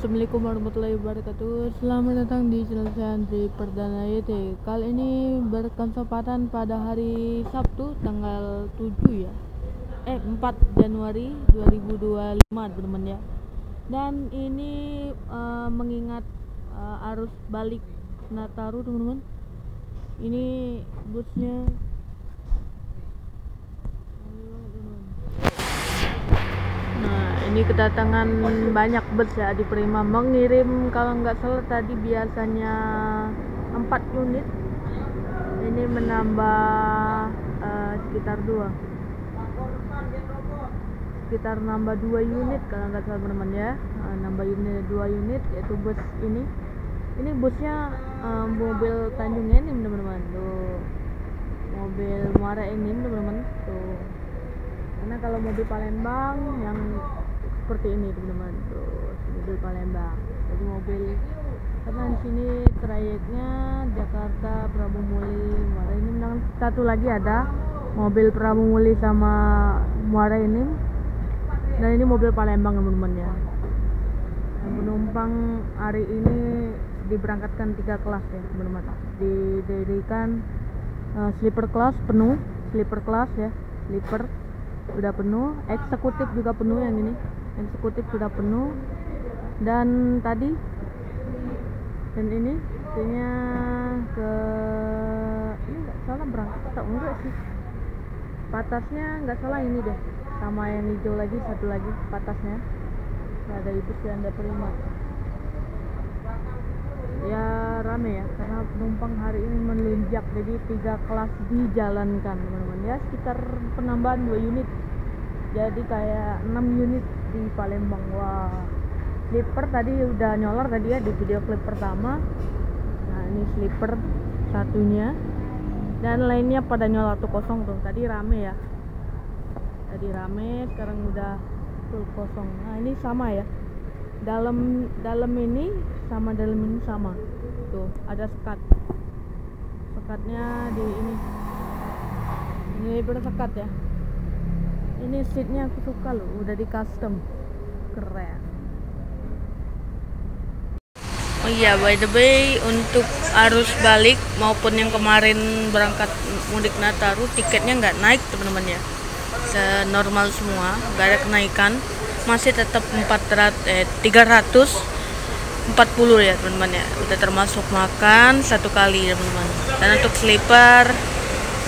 Assalamualaikum warahmatullahi wabarakatuh. Selamat datang di channel saya Andri Perdana YT. Kali ini berkesempatan pada hari Sabtu tanggal 7 ya 4 Januari 2025 teman-teman ya. Dan ini mengingat arus balik Nataru teman-teman. Ini busnya ini kedatangan banyak bus ya di Prima, mengirim kalau nggak salah tadi biasanya 4 unit, ini menambah sekitar nambah 2 unit kalau nggak salah teman-teman ya. Nambah unit 2 unit yaitu bus ini busnya mobil Tanjung Enim teman-teman, tuh mobil Muara Enim teman-teman tuh. Karena kalau mobil Palembang yang seperti ini teman-teman, terus mobil Palembang. Jadi mobil karena di sini trayeknya Jakarta Prabumuli Muara Enim, dan satu lagi ada mobil Prabumuli sama Muara Enim, dan ini mobil Palembang teman-teman ya. Dan penumpang hari ini diberangkatkan 3 kelas ya teman-teman. Didirikan sleeper class penuh, sleeper class ya, sleeper sudah penuh, eksekutif juga penuh. Yang ini eksekutif sudah penuh, dan tadi dan ini artinya ke ini nggak salah berangkat atau enggak sih, patasnya nggak salah ini deh, sama yang hijau lagi satu lagi patasnya nah, dari bus yang ada Prima ya. Rame ya karena penumpang hari ini melunjak, jadi 3 kelas dijalankan teman-teman ya, sekitar penambahan 2 unit jadi kayak 6 unit di Palembang. Wah, sleeper tadi udah nyolar tadi ya di video klip pertama. Nah ini sleeper satunya, dan lainnya pada nyolar tuh kosong tuh. Tadi rame ya, tadi rame, sekarang udah full kosong. Nah ini sama ya, dalam ini sama tuh, ada sekatnya di ini bersekat ya. Ini seatnya aku suka loh, udah di custom, keren. Oh iya, by the way, untuk arus balik maupun yang kemarin berangkat mudik Nataru, tiketnya nggak naik teman-teman ya, normal semua, nggak ada kenaikan, masih tetap 340 ya teman-teman ya, udah termasuk makan 1 kali teman-teman. Dan untuk sleeper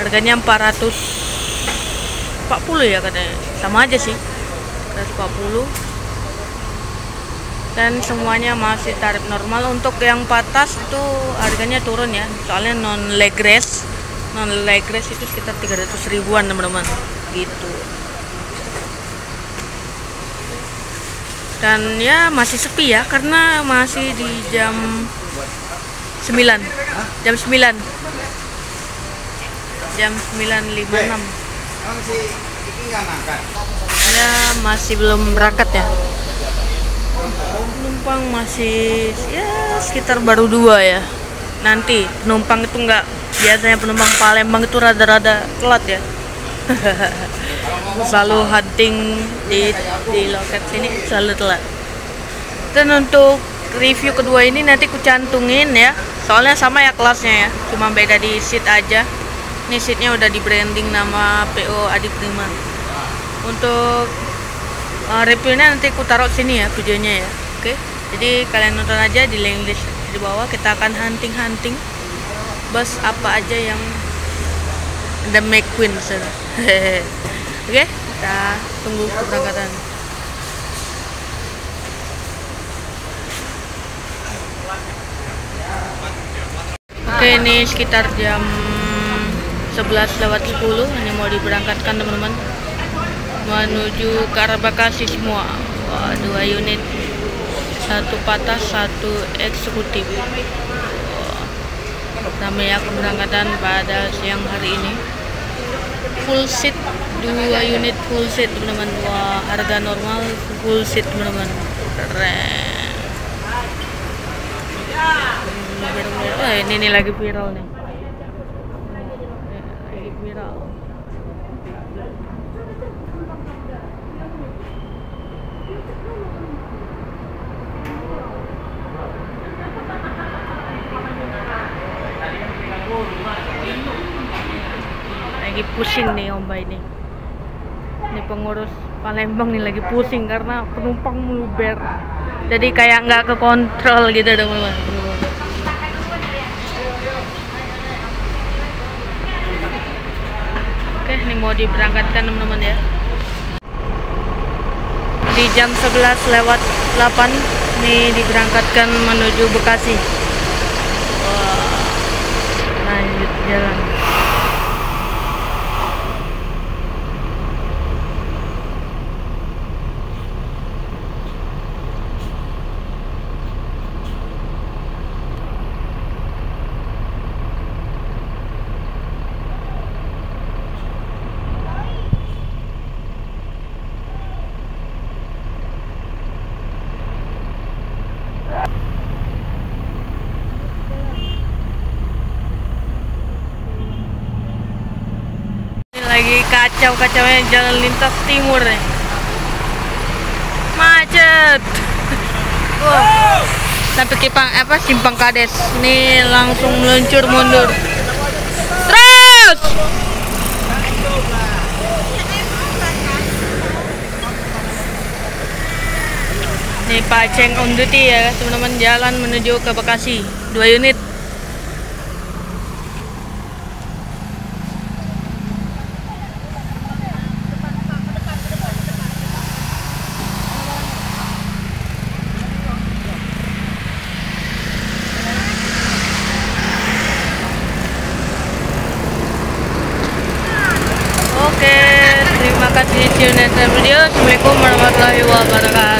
harganya 440 ya katanya, sama aja sih 440, dan semuanya masih tarif normal. Untuk yang patas itu harganya turun ya, soalnya non leg race itu sekitar 300 ribuan teman-teman gitu. Dan ya masih sepi ya, karena masih di jam 9 9.56 ya, masih belum berangkat ya, penumpang masih ya sekitar baru 2 ya. Nanti penumpang itu nggak, biasanya penumpang Palembang itu rada-rada telat ya selalu hunting di loket sini selalu telat. Dan untuk review kedua ini nanti ku cantumin ya, soalnya sama ya kelasnya ya, cuma beda di seat aja. Ini seatnya udah di branding nama PO Adi Prima. Untuk reviewnya nanti ku taruh sini ya videonya ya. Oke, jadi kalian nonton aja di link list di bawah. Kita akan hunting bus apa aja yang ada McQueen. Oke, kita tunggu keberangkatan. Oke, ini sekitar jam 11:10 ini mau diberangkatkan teman-teman, menuju ke arah Bekasi semua. Wah, 2 unit, 1 patas, 1 eksekutif. Ramai ya keberangkatan pada siang hari ini. Full seat 2 unit full seat teman-teman. Wah, harga normal full seat teman-teman, keren. Ini lagi viral nih. Lagi pusing nih Om Bay nih. Ini pengurus Palembang nih lagi pusing karena penumpang meluber. Jadi kayak nggak kekontrol gitu teman-teman. Oke, ini mau diberangkatkan teman-teman ya. Di jam 11:08 nih diberangkatkan menuju Bekasi. Wah, lanjut jalan. Lagi kacau-kacaunya jalan lintas timur nih. Macet. Wah. Sampai simpang Kades. Nih langsung meluncur mundur. Terus. Nih Pak Ceng on duty ya, teman-teman, jalan menuju ke Bekasi. 2 unit. Oke, terima kasih. See you next video. Assalamualaikum warahmatullahi wabarakatuh.